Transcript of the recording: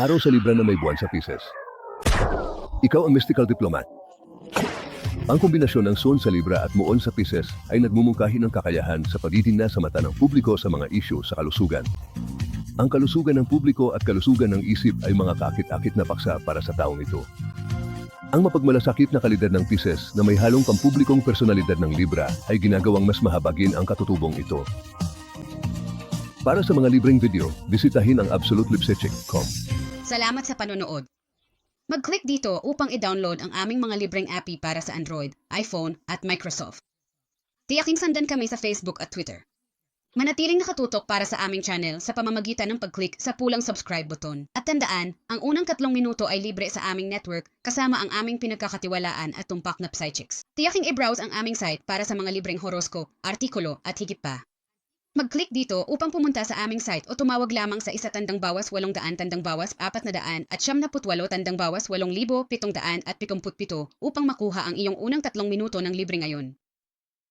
Araw sa Libra na may buwan sa Pisces. Ikaw ang mystical diplomat. Ang kombinasyon ng Sun sa Libra at Muon sa Pisces ay nagmumungkahi ng kakayahan sa pagtitinda sa mata ng publiko sa mga isyu sa kalusugan. Ang kalusugan ng publiko at kalusugan ng isip ay mga kaakit-akit na paksa para sa taong ito. Ang mapagmalasakit na kalidad ng Pisces na may halong pampublikong personalidad ng Libra ay ginagawang mas mahabagin ang katutubong ito. Para sa mga libreng video, bisitahin ang absolutelipsecheck.com. Salamat sa panonood. Mag-click dito upang i-download ang aming mga libreng API para sa Android, iPhone at Microsoft. Tiyaking sandan kami sa Facebook at Twitter. Manatiling nakatutok para sa aming channel sa pamamagitan ng pag-click sa pulang subscribe button. At tandaan, ang unang 3 minuto ay libre sa aming network kasama ang aming pinagkakatiwalaan at tumpak na Psychics. Tiyaking i-browse ang aming site para sa mga libreng horoscope, artikulo at higit pa. Mag-click dito upang pumunta sa aming site o tumawag lamang sa 1 bawas 800 tandang bawas 400 at 78 tandang bawas 8,777 upang makuha ang iyong unang 3 minuto ng libre ngayon.